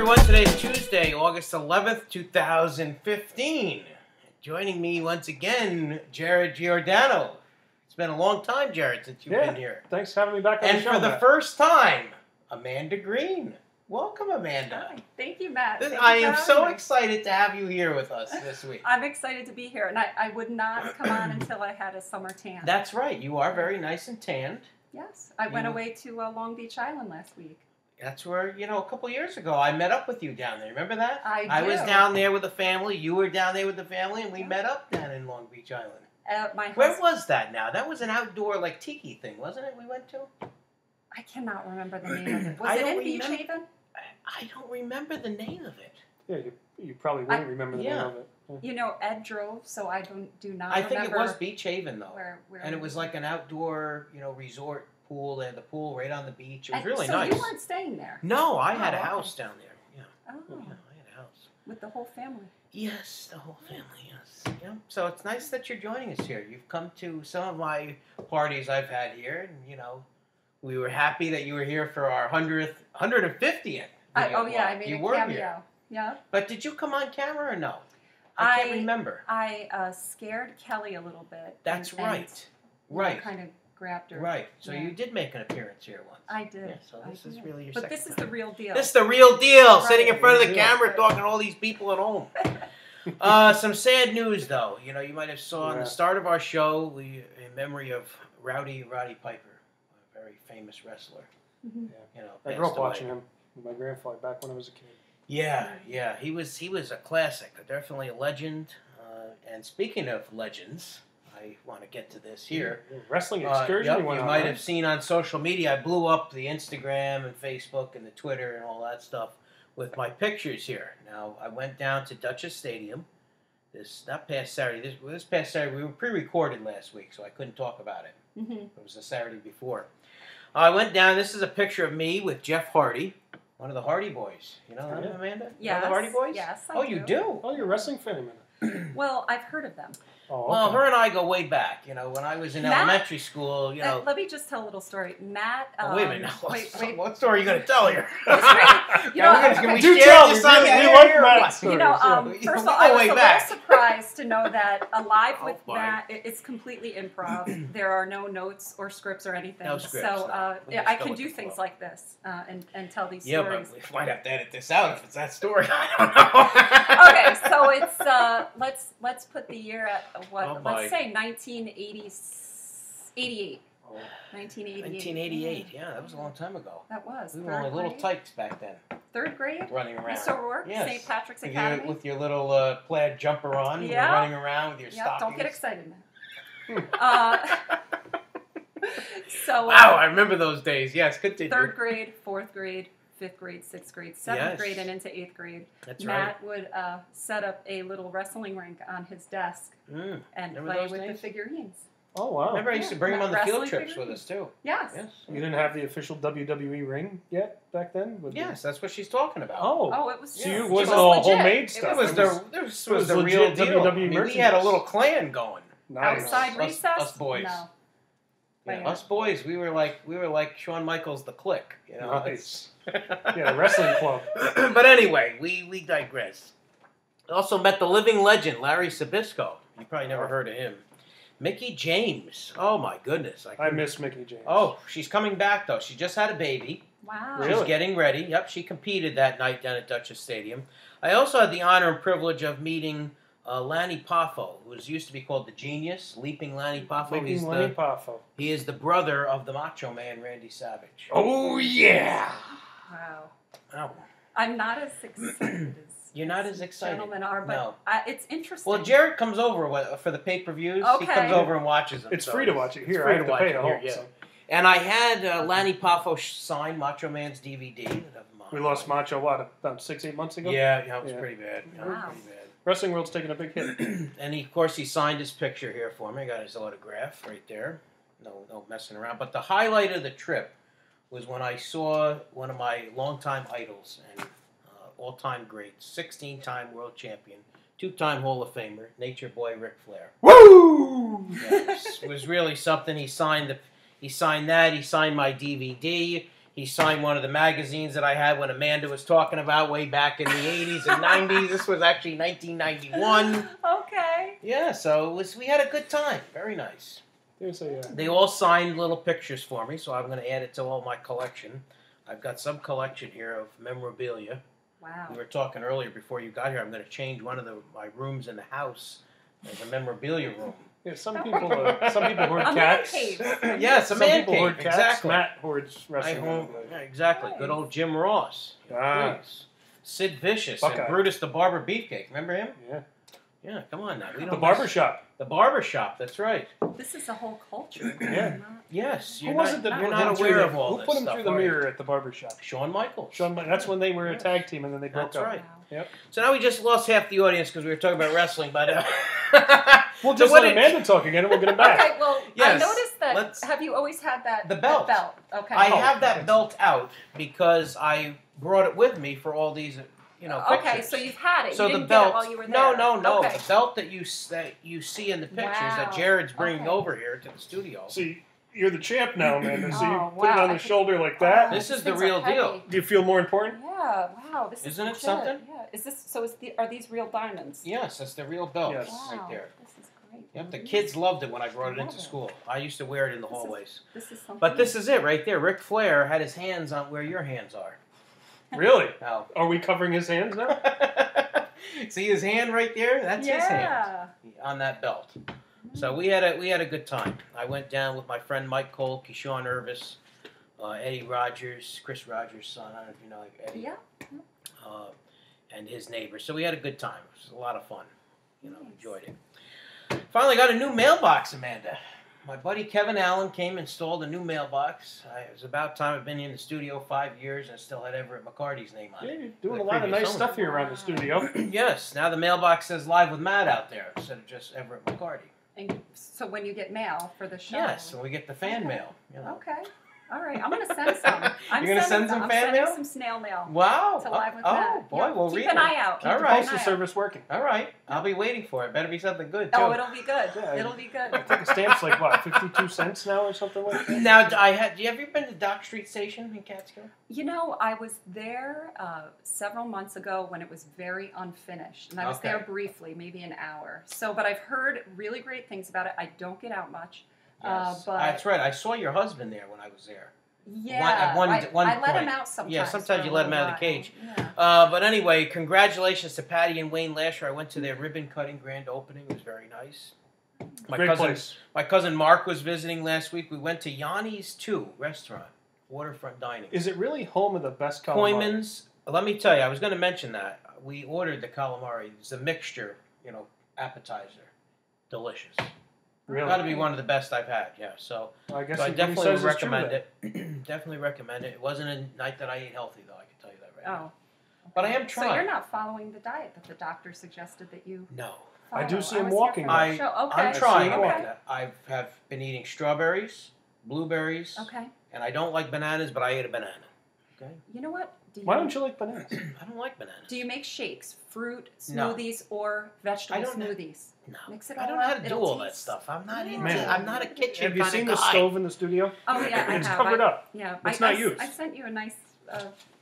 everyone. Today is Tuesday, August 11th, 2015. Joining me once again, Giordiano. It's been a long time, Jared, since you've been here. Thanks for having me back on the show, And for the first time, Amanda Greene. Welcome, Amanda. Hi. Thank you, Matt. I am so excited to have you here with us this week. I'm excited to be here, and I would not come on until I had a summer tan. That's right. You are very nice and tanned. Yes. I went away to Long Beach Island last week. That's where, a couple years ago, I met up with you down there. Remember that? I do. I was down there with the family. You were down there with the family, and we met up down in Long Beach Island. Where was that now? That was an outdoor, tiki thing, wasn't it, we went to? I cannot remember the name of it. Was it in Beach Haven? I don't remember the name of it. Yeah, you probably wouldn't remember the name of it. Yeah. Ed drove, so I do not remember. I think it was Beach Haven, though. Where and it was like an outdoor, resort pool. They had the pool right on the beach. It was really nice. So you weren't staying there? No, I had a house down there. Yeah. Oh. Yeah, I had a house. With the whole family? Yes, the whole family, yes. Yeah. So it's nice that you're joining us here. You've come to some of my parties I've had here, and, we were happy that you were here for our 150th. I made a cameo. Here. Yeah. But did you come on camera or no? I can't remember. I scared Kelly a little bit. That's right. Right. Kind of grabbed her. Right. So you did make an appearance here once. I did. Yeah, so this is really your But this is the real deal. This is the real deal. Right. Sitting in front of the camera talking to all these people at home. Some sad news, though. You might have saw on the start of our show, in memory of Rowdy Piper, a very famous wrestler. Mm-hmm. I grew up watching him with my grandfather back when I was a kid. Yeah. He was a classic, definitely a legend. And speaking of legends, I want to get to this here. Wrestling excursion. You might have seen on social media. I blew up the Instagram and Facebook and the Twitter and all that stuff with my pictures here. Now, I went down to Dutchess Stadium this past Saturday. This past Saturday, we were pre-recorded last week, so I couldn't talk about it. Mm-hmm. It was the Saturday before. I went down. This is a picture of me with Jeff Hardy, one of the Hardy Boys. You know them, Amanda? Yes. You know the Hardy Boys? Yes, I do. You do? Oh, you're a wrestling fan, Amanda. Well, I've heard of them. Oh, okay. Well, her and I go way back. When I was in elementary school, let me just tell a little story. Matt. Wait a minute. Wait. What story are you going to tell here? Can we share this on the air? Like Matt's stories. First of all, I was a little surprised to know that Live with Matt is completely improv. There are no notes or scripts or anything. No scripts. So I can do things like this and tell these stories. Yeah, but we might have to edit this out if it's that story. I don't know. Okay, so it's let's put the year at let's say 1988. 1988, yeah, that was a long time ago. That was. We were only little tykes back then. Third grade? Running around. Mr. O'Rourke, yes. St. Patrick's Academy. With your little plaid jumper on, you're running around with your stockings. Don't get excited, man. Wow, I remember those days. Yes, continue. Third grade, fourth grade, fifth grade, sixth grade, seventh grade, and into eighth grade. That's Matt would set up a little wrestling rink on his desk and play with the figurines. Oh, wow. Remember I used to bring him on the field trips with us, too. Yes. You didn't have the official WWE ring yet back then? Yes, that's what she's talking about. Oh, it was so it wasn't all homemade stuff. It was the real deal. WWE we had a little clan going. Nice. Outside recess? Us boys. No. Yeah, us boys, we were like Shawn Michaels, the Clique. Nice. Yeah, wrestling club. But anyway, we digress. Also met the living legend, Larry Sabisco. You probably never heard of him. Mickey James. Oh, my goodness. I miss Mickey James. Oh, she's coming back, though. She just had a baby. Wow. She's getting ready. Yep, she competed that night down at Dutchess Stadium. I also had the honor and privilege of meeting Lanny Poffo, who used to be called the Genius, Leaping Lanny Poffo. Lanny Poffo. He is the brother of the Macho Man, Randy Savage. Oh, yeah. Wow. Oh. I'm not as excited as You're not as excited. Gentlemen are, but it's interesting. Well, Jared comes over for the pay-per-views. Okay. He comes over and watches them. It's free to watch it here. I have to pay at home. Yeah. So. And I had Lanny Poffo sign Macho Man's DVD. We lost Macho, about 6-8 months ago? Yeah, it was pretty bad. Wow. Wrestling world's taking a big hit. And of course, he signed his picture here for me. I got his autograph right there. No messing around. But the highlight of the trip was when I saw one of my longtime idols and all-time great, 16-time world champion, 2-time Hall of Famer, Nature Boy Ric Flair. Woo! Yeah, it was really something. He signed that. He signed my DVD. He signed one of the magazines that I had when Amanda was talking about way back in the 80s and 90s. This was actually 1991. Okay. Yeah, so we had a good time. Very nice. They all signed little pictures for me, so I'm going to add it to all my collection. I've got some collection here of memorabilia. Wow. We were talking earlier before you got here. I'm going to change one of my rooms in the house as a memorabilia room. Yeah, some people hoard cats. Yes, a man cave. Hoard cats. Exactly. Matt hoards wrestling. Yeah, exactly. Nice. Good old Jim Ross. Please. Sid Vicious Buckeye. and Brutus the Barber Beefcake. Remember him? Yeah. Yeah, come on now. The barbershop. The barbershop, that's right. This is a whole culture. Yeah. Yes. Who was it that you're put not him aware through of all Who this put him stuff, through the are you? mirror at the barbershop? Shawn Michaels. That's when they were a tag team and then they broke That's up. right. Wow. Yep. So now we just lost half the audience because we were talking about wrestling, but... We'll just let Amanda talk again and we'll get him back. Okay, well, Yes, I noticed that. Have you always had that? The belt. That belt. Okay. I have that belt out because I brought it with me for all these, pictures. Okay, so you've had it. So you the didn't belt. get it while you were there. No. Okay. The belt that you see in the pictures that Jared's bringing over here to the studio. See, you're the champ now, Amanda. So you put it wow. on the shoulder like that. This is the things real are heavy. deal. Do you feel more important? Yeah. Wow. This Isn't it legit. something? Yeah. Is this so? Are these real diamonds? Yes, that's the real belt Yes. Wow. right there. This is great. Yep, the kids loved it when I brought it into school. I used to wear it in the This is- hallways. This is something. But this is it right there. Ric Flair had his hands on where your hands are. Really? Now, Are we covering his hands now? see his hand right there? That's his hand Yeah. on that belt. So we had a good time. I went down with my friend Mike Cole, Keyshawn Irvis, Eddie Rogers, Chris Rogers' son. I don't know if you know Eddie. Yeah. And his neighbors. So we had a good time. It was a lot of fun. Enjoyed it. Finally got a new mailbox, Amanda. My buddy Kevin Allen came and installed a new mailbox. It was about time. I've been in the studio 5 years and I still had Everett McCarty's name on Yeah, it. you're doing The a lot of previous nice owner. stuff here around the studio. Yes, now the mailbox says Live with Matt out there instead of just Everett McCarty. And so when you get mail for the show. Yes, and we get the fan mail. Okay. All right. I'm going to send some. You're going to send some fan mail? I'm sending some snail mail. Wow. To Live with oh, Matt. boy, Yeah. we'll Keep read an it. eye out. All Keep the right. postal service working. All right. I'll be waiting for it. Better be something good, too. Oh, it'll be good. Yeah. It'll be good. I think a stamp's like, what, 52 cents now or something like that? Now, have you ever been to Dock Street Station in Catskill? You know, I was there several months ago when it was very unfinished. And I was there briefly, maybe an hour. But I've heard really great things about it. I don't get out much. Yes. But That's right. I saw your husband there when I was there. yeah, At one I let point. him out sometimes. Yeah, sometimes you let him out of the cage. Yeah. But anyway, congratulations to Patty and Wayne Lasher. I went to their ribbon cutting grand opening. It was very nice. Great place. My cousin Mark was visiting last week. We went to Yanni's 2 restaurant, waterfront dining. Is it really home of the best calamari? Koyman's. Let me tell you, I was going to mention that. We ordered the calamari. It's a mixture, appetizer. Delicious. Really? Got to be one of the best I've had, yeah. So I guess I what he definitely says would is true recommend then. it. Definitely recommend it. It wasn't a night that I ate healthy, though, I can tell you that right now. Oh. But I am trying. So you're not following the diet that the doctor suggested that you No. I do follow. see him was here walking for now. the show. Okay. I'm trying. Okay. I have been eating strawberries, blueberries, Okay. and I don't like bananas, but I ate a banana. Okay. You know what? Why don't you like bananas? I don't like bananas. Do you make shakes, fruit No. smoothies, or vegetable I don't know. smoothies? No. Mix it I all don't know how up. to do It'll all that taste- stuff. I'm not into. Man. I'm not a kitchen Have you kind seen of the guy. stove in the studio? Oh yeah, I It's have. covered up. Yeah, It's not used. I sent you a nice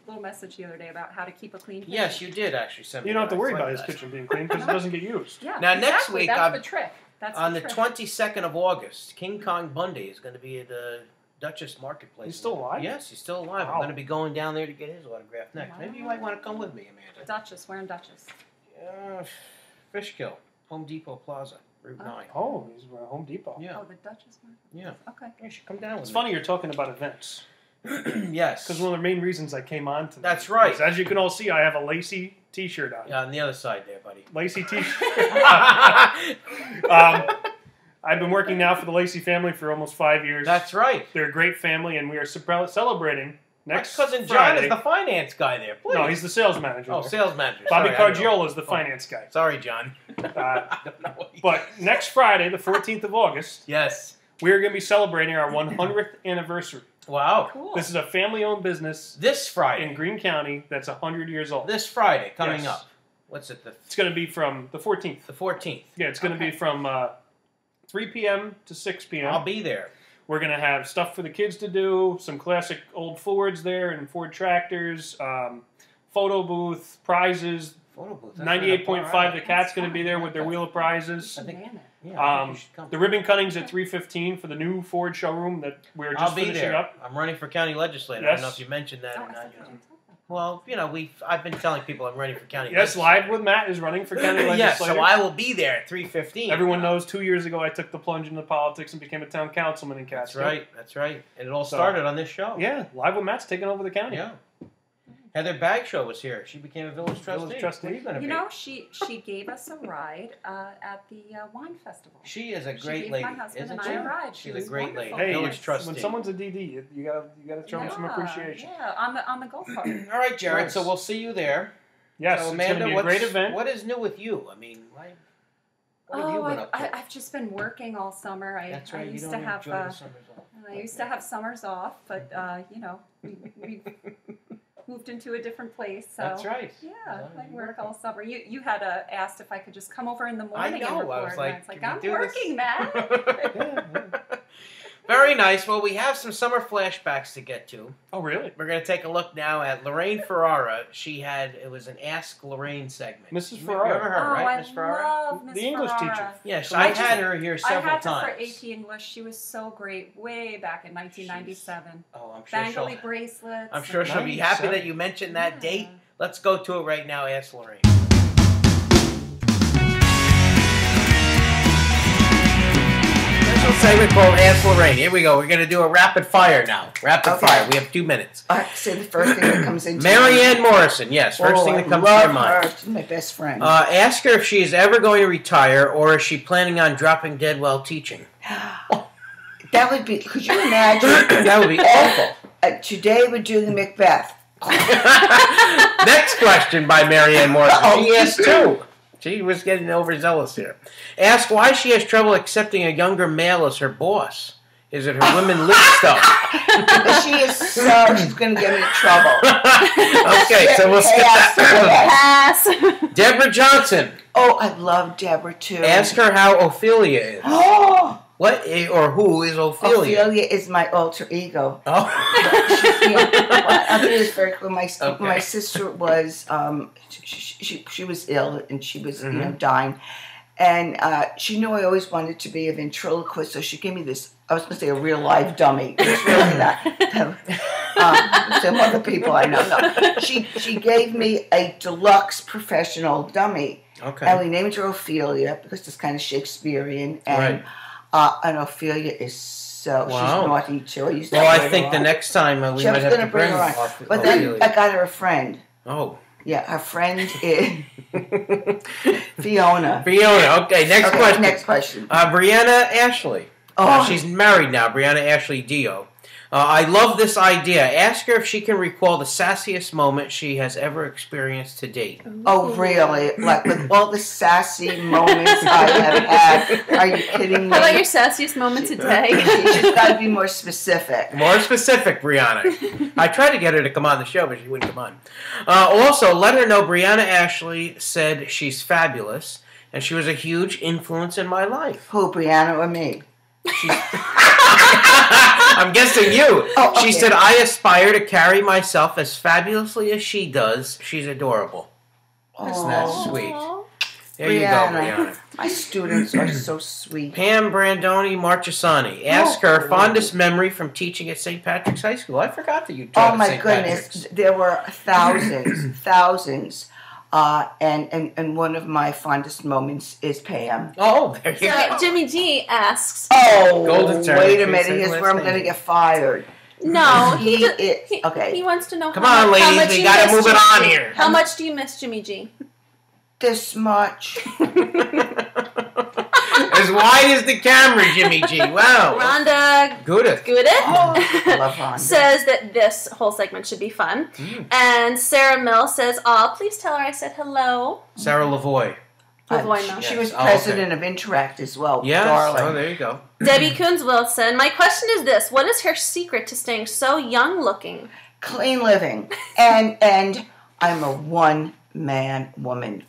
little message the other day about how to keep a clean kitchen. Yes, you did actually send me. You don't have to that. worry I about like his that. kitchen being clean because it doesn't get used. Yeah. Now, next exactly. week, that's I'm- the trick. That's On the the trick. 22nd of August, King Kong Bundy is going to be at the Duchess Marketplace. He's still alive? Yes, he's still alive. I'm Wow. going to be going down there to get his autograph next. Maybe you might want to come with me, Amanda. Duchess. Where in Duchess? Fishkill, Home Depot Plaza, Route 9. Oh, he's at Home Depot. Yeah, Oh, the Duchess one. yeah. Okay. You should come down with It's me. funny you're talking about events Yes. because one of the main reasons I came on to That's right. is, as you can all see, I have a Lacey T-shirt on. Yeah, on the other side there, buddy. Lacey T-shirt. I've been working now for the Lacey family for almost 5 years. That's right. They're a great family, and we are celebrating next My cousin John Friday. is the finance guy there. Please. No, he's the sales manager. Oh, there. sales manager. Bobby Sorry, I don't know. Cargiola is the finance guy. Sorry, John. I don't know what he- But next Friday, the 14th of August, Yes. we're going to be celebrating our 100th anniversary. Wow. Cool. This is a family-owned business This Friday. in Greene County that's 100 years old. This Friday coming Yes. up. What's it? It's going to be from the 14th. The 14th. Yeah, it's going to be from 3 p.m. to 6 p.m. I'll be there. We're going to have stuff for the kids to do, some classic old Fords there and Ford tractors, photo booth, prizes. Photo booth. 98.5, the cat's going to fun. be there with their wheel of prizes. I think- Man, Yeah, I think you should come. The ribbon cutting's at 3:15 for the new Ford showroom that we're just I'll be finishing there. up. I'm running for county legislator. I don't know Yes. if you mentioned that Oh, or I not. thought You you know. didn't tell that. Well, I've been telling people I'm running for county Yes, legislator. Live with Matt is running for county Yes, legislator. so I will be there at 3:15. Everyone knows 2 years ago I took the plunge into politics and became a town councilman in That's Catskill. right. That's right. And it all So- started on this show. Yeah, Live with Matt's taking over the county. Yeah. Heather Bagshaw was here. She became a village trustee. Village trustee. What are you going to You be? know, she gave us a ride at the wine festival. She is a She great gave lady, my husband isn't and she? I a ride. She She's was a great lady. wonderful. Hey, Village trustee. when someone's a DD, you gotta show them some appreciation. Yeah, on the golf cart. All right, Jared. Nice. So we'll see you there. Yes, So it's Amanda, going to be a great event. what is new with you? I mean, what have you been up to? I've just been working all summer. That's I right. You used don't to have enjoy the summers off. I used to have summers off, but we moved into a different place. So That's right. yeah, Well, I you work work. all summer. You had asked if I could just come over in the I morning know. and record. I was and like, it's like can I'm we do this? working, man. Very nice. Well, we have some summer flashbacks to get to. Oh, really? We're going to take a look now at Lorraine Ferrara. It was an Ask Lorraine segment. Mrs. You Ferrara. remember her, Oh, right, I Miss Ferrara? love Miss The English Ferrara. teacher. Yes, So I much- had her here I several had times. her for AP English. She was so great way back in 1997. Oh, I'm sure Bangly bracelets. I'm sure she'll be happy that you mentioned that Yeah. date. Let's go to it right now. Ask Lorraine. Special segment called Ask Lorraine. Here we go. We're going to do a rapid fire now. Rapid Okay. fire. We have 2 minutes. I have to say the first thing that comes into Marianne Morrison. Yes, first thing that comes to your mind. Her. She's my best friend. Ask her if she is ever going to retire or is she planning on dropping dead while teaching. That would be. Could you imagine? That would be awful. Today we're doing Macbeth. Next question by Marianne Morrison. Oh, She asked two. She was getting overzealous here. Ask why she has trouble accepting a younger male as her boss. Is it her women lip stuff? She is so. She's going to get me in trouble. Okay, so we'll skip that. Pass. Deborah Johnson. Oh, I love Deborah too. Ask her how Ophelia is. Oh, What or who is Ophelia? Ophelia is my alter ego. Oh. I'll do this very quick. My Okay. sister was she was ill and she was dying, and she knew I always wanted to be a ventriloquist, so she gave me this. I was going to say a real live dummy. It's really not. Some other people I know. No. She gave me a deluxe professional dummy, Okay. and we named her Ophelia because it's kind of Shakespearean, and Ophelia is so Wow. she's naughty too. I used to Well, play I her think a the lot. next time we She might was have going to to bring her on. But then Ophelia. I got her a friend. Oh. Yeah, her friend is Fiona. Fiona. Okay, next Okay, question. next question. Brianna Ashley. Oh. She's married now, Brianna Ashley Dio. I love this idea. Ask her if she can recall the sassiest moment she has ever experienced to date. Oh, really? Like with all the sassy moments I have had. Are you kidding me? How about your sassiest moment today? She's got to be more specific. More specific, Brianna. I tried to get her to come on the show, but she wouldn't come on. Also, let her know Brianna Ashley said she's fabulous, and she was a huge influence in my life. Who, Brianna or me? I'm guessing you. Oh, okay. She said, I aspire to carry myself as fabulously as she does. She's adorable. Isn't that Oh, sweet? There you go, Brianna. My students are so sweet. Pam Brandoni Marchesani. Ask Oh. her fondest memory from teaching at St. Patrick's High School. I forgot that you taught Oh at my St. goodness, Patrick's. there were thousands. And one of my fondest moments is Pam. Oh, there you So go. Jimmy G asks. Oh, Golden Turner. wait a Can you minute. say Here's the where I'm last going to name? get fired. No, He just, is- okay. He wants to know. Come how on, much, how ladies, much we you gotta miss move it Jimmy on G. here. How much do you miss Jimmy G? This much. As wide as the camera, Jimmy G. Wow. Rhonda Good. Goodit I love Rhonda. says that this whole segment should be fun. And Sarah Mill says, "Aw, please tell her I said hello." Sarah Lavoie. Lavoie Mill. She was Yes. Oh, president of Interact as well. Yes. Darling. Oh, there you go. Debbie Coons Wilson, my question is this: what is her secret to staying so young looking? Clean living. And I'm a one-man woman.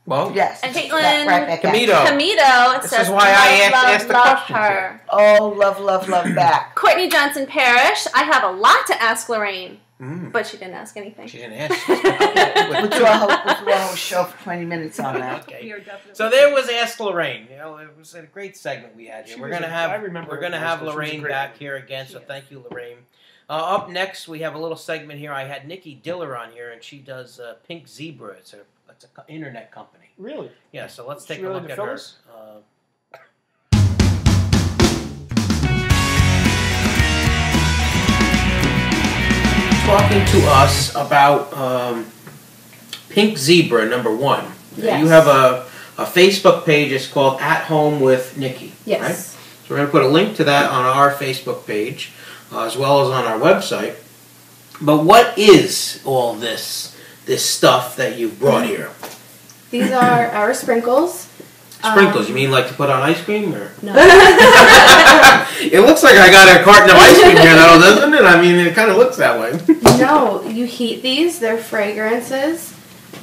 Well, Yes. And Right Caitlin, back at you. Camito. Camito, it This says, is why I love, asked the love questions her. Oh, love, love, love back. Courtney Johnson Parrish, I have a lot to ask Lorraine, Mm. but she didn't ask anything. She didn't ask. We'll do a whole show for 20 minutes on that. Okay. We are definitely So there was Ask Lorraine. You know, it was a great segment we had here. She We're was gonna a- have I remember we're her gonna voice, have though. She was a Lorraine great back one. here again. So Yes. thank you, Lorraine. Up next, we have a little segment here. I had Nikki Diller on here, and she does Pink Zebra. It's an internet company. Really? Yeah. So let's She take a really look the at her. fellas? Talking to us about Pink Zebra #1. Yes. You have a Facebook page. It's called At Home with Nikki. Yes. Right? So we're going to put a link to that on our Facebook page, as well as on our website. But what is all this stuff that you've brought here? These are our sprinkles. Sprinkles? You mean like to put on ice cream, or? No. It looks like I got a carton of ice cream here, though, doesn't it? I mean, it kind of looks that way. No, you heat these. They're fragrances.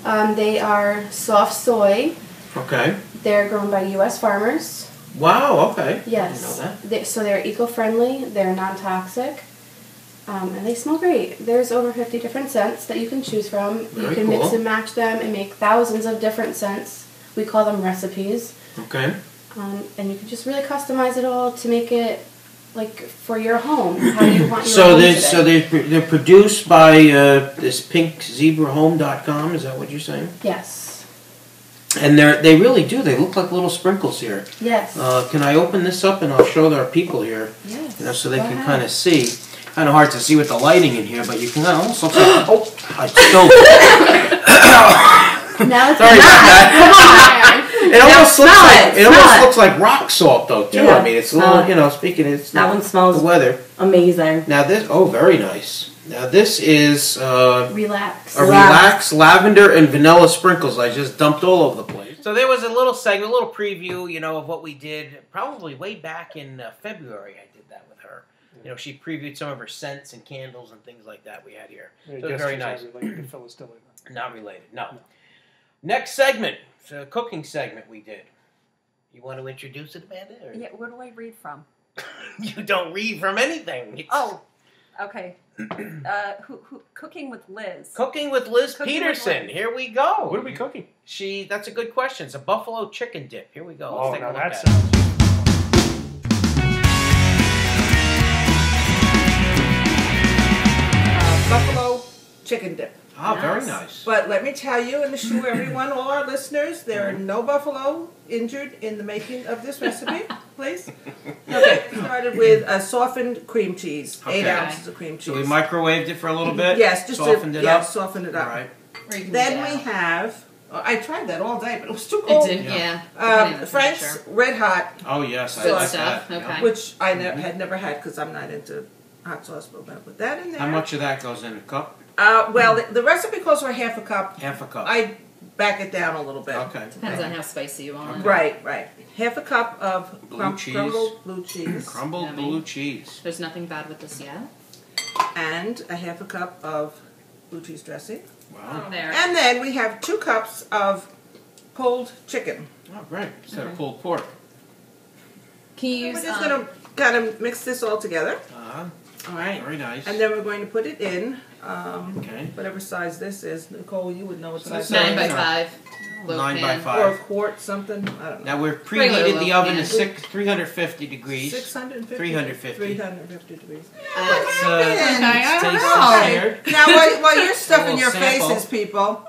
They are soft soy. Okay. They're grown by U.S. farmers. Wow. Okay. Yes. I didn't know that. So they're eco-friendly. They're non-toxic. And they smell great. There's over 50 different scents that you can choose from. Very you can mix cool. and match them and make thousands of different scents. We call them recipes. Okay. And you can just really customize it all to make it like for your home. How you want your So home they today. they're produced by this pinkzebrahome.com. Is that what you're saying? Yes. And they really do. They look like little sprinkles here. Yes. Can I open this up and I'll show our people here, Yes. you know, so they Go can ahead. kind of see. Kind of hard to see with the lighting in here, but you can almost look like oh, I spilled. Now it's Sorry about that. It Now almost looks smell like it, it smell almost it. looks like rock salt though too. Yeah, I mean, it's a smell little, it. you know, speaking it's That not one smells the weather. amazing. Now this very nice. Now this is Relax. a relaxed lavender and vanilla sprinkles I just dumped all over the place. So there was a little segment, a little preview, you know, of what we did probably way back in February. I did that with her. You know, she previewed some of her scents and candles and things like that we had here. Yeah, I So guess very she's not nice. related to Phyllis Diller. Not related, no. Next segment, it's a cooking segment we did. You want to introduce it, Amanda? Or? Yeah, where do I read from? You don't read from anything. It's Oh, okay. Cooking with Liz. Cooking with Liz Cooking with Peterson. Liz. Here we go. What are we cooking? That's a good question. It's a buffalo chicken dip. Here we go. Let's Oh, take a now look that at it. sounds. Buffalo chicken dip. Ah, very Nice. nice. But let me tell you and assure everyone, all our listeners, there are no buffalo injured in the making of this recipe, please. Okay, we started with a softened cream cheese, 8 Okay. ounces of cream cheese. So we microwaved it for a little bit? Yes, just softened it yeah, up? soften it All up. right. Then we have, I tried that all day, but it was too It cold. did, Yeah. yeah. Frank's Red Hot, Oh, yes. I Good like stuff, that. okay. which I had never had because I'm not into hot sauce, but we're going to put that in there. How much of that goes in a cup? Well, the recipe calls for half a cup. Half a cup. I back it down a little bit. Okay. Depends on how spicy you want it. Right. Half a cup of Blue cheese. crumbled blue cheese. Crumbled Yummy. blue cheese. There's nothing bad with this yet. And a half a cup of blue cheese dressing. Wow. There. And then we have 2 cups of pulled chicken. Oh, great. Instead of pulled pork. Can you We're use just going to kind of mix this all together. All right. Very nice. And then we're going to put it in Okay. whatever size this is. Nicole, you would know what So size this is 9 by Sorry. 5? Loaf 9 by pan. 5. Or a quart, something. I don't know. Now we're Regular preheated the loaf oven to pan. 350 degrees. 650? 350. 350 degrees. Let's, Okay, I taste don't this know. here. Now, while you're stuffing your sample. faces, people.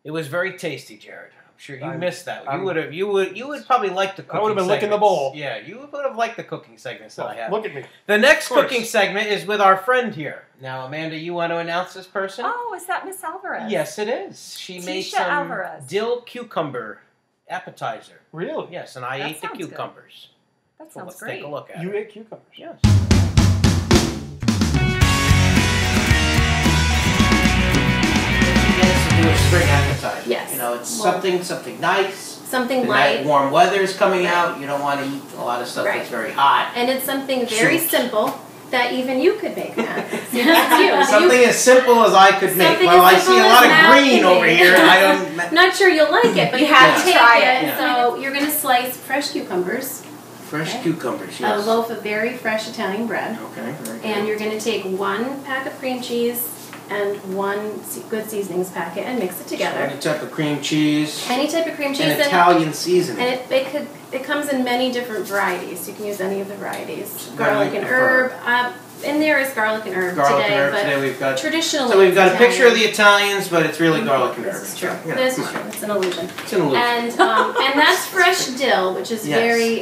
It was very tasty, Jared. I'm sure you I'm- missed that. I'm- You would probably like the cooking I would have been licking the segments. bowl. Yeah, you would have liked the cooking segments that I have. Look at me. The next Of course. cooking segment is with our friend here. Now, Amanda, you want to announce this person? Oh, is that Miss Alvarez? Yes, it is. She made Tisha some Alvarez. dill cucumber appetizer. Really? Yes, and I That ate the sounds good. cucumbers. That So sounds let's great. take a look at You it. ate cucumbers. Yes. Yes, to do a spring appetizer. Yes. You know, it's Well- something nice. Something And light. that warm weather is coming out. You don't want to eat a lot of stuff Right. that's very hot. And it's something very Soups. simple that even you could make, Matt. See, that's you. Something as simple as I could make. Something Well, as I see simple a lot as of Matt green can over make. here, and I don't. Not sure you'll like it, but You you have have to to try take it. it. So you're going to slice fresh cucumbers, Fresh Okay. cucumbers, a yes. loaf of very fresh Italian bread, Okay. Very good. and you're going to take 1 pack of cream cheese and 1 good seasonings packet and mix it together. Any type of cream cheese. Any type of cream cheese. And Italian seasoning. And it comes in many different varieties. You can use any of the varieties. So Garlic and herb. In there is garlic and herb Garlic today, and herb but today we've got. traditionally So we've got a it's picture of the Italian. Italians, but it's really garlic and herb. This is true. You know, This come is on. true. It's an illusion. It's an illusion. And that's fresh dill, which is Yes. very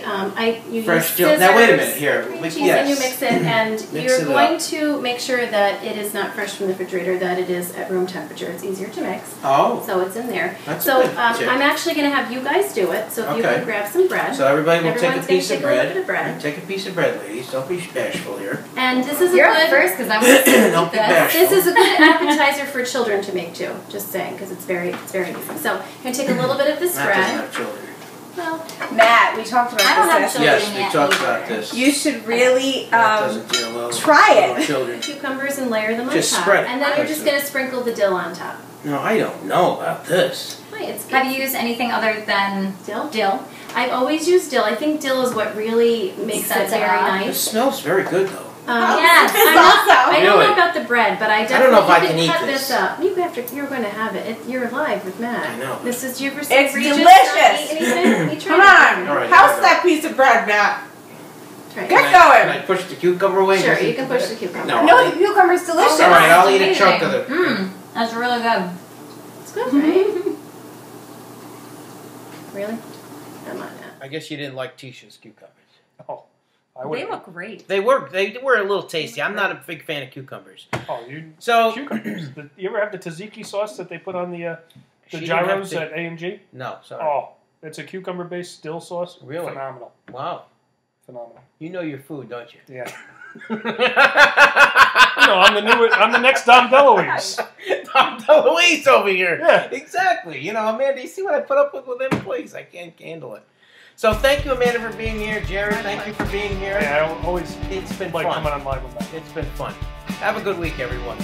you Fresh use dill. Now wait a minute scissors, here. cream Mix- cheese, yes. and you mix it, and Mix you're it going up. to make sure that it is not fresh from the refrigerator, that it is at room temperature. It's easier to mix, Oh. so it's in there. That's So a good tip. I'm actually going to have you guys do it. So if you Okay. could grab some bread. So everybody will take a Everyone's gonna piece of take a little bread. bit of bread. Take a piece of bread, ladies. Don't be bashful here. And this is a You're good. up first because I want to Don't be this. bashful. This is a good appetizer for children to make too. Just saying, because it's very easy. So I'm going to take a little bit of this Matt doesn't bread. have children. Well, Matt, we talked about I don't have this. children. Yes, we yet talked either. about this. You should really Matt doesn't deal well with try it. little children. cucumbers and layer them Just on top. spread it. And then you're just going to sprinkle the dill on top. No, I don't know about this. Wait, it's Have you used anything other than dill? dill? I've always used dill. I think dill is what really makes it Sets it very off. It nice. smells very good though. Yes, This is I'm not, awesome. I don't know Really? about the bread, but I I don't know if I definitely can cut eat this this. up. You're going to have it. You're alive with Matt. I know. This is you ever It's Regis delicious. not eat anything? You Come tried on. All right, How's here we go. that piece of bread, Matt? it. Try it. Get Can I going. push the cucumber away? Sure, Does you it- can push the cucumber. No. No, the cucumber's delicious. All right, I'll eat a Amazing. chunk of it. That's really good. It's good, right? Really? Come on now. I guess you didn't like Tisha's cucumbers. Oh, I would. They look great. They were a little tasty. I'm not a big fan of cucumbers. Oh, you So cucumbers. You ever have the tzatziki sauce that they put on the she didn't have gyros to- at A&G? No, sorry. Oh, it's a cucumber-based dill sauce. Really? Phenomenal. Wow. Phenomenal. You know your food, don't you? Yeah. I'm the next Dom DeLuise. Tom DeLuise over here. Yeah. Exactly. You know, Amanda, you see what I put up with them, please? I can't handle it. So thank you, Amanda, for being here. Jerry, thank you for being here. Yeah, I always It's been like fun. coming on live with that. It's been fun. Have a good week, everyone.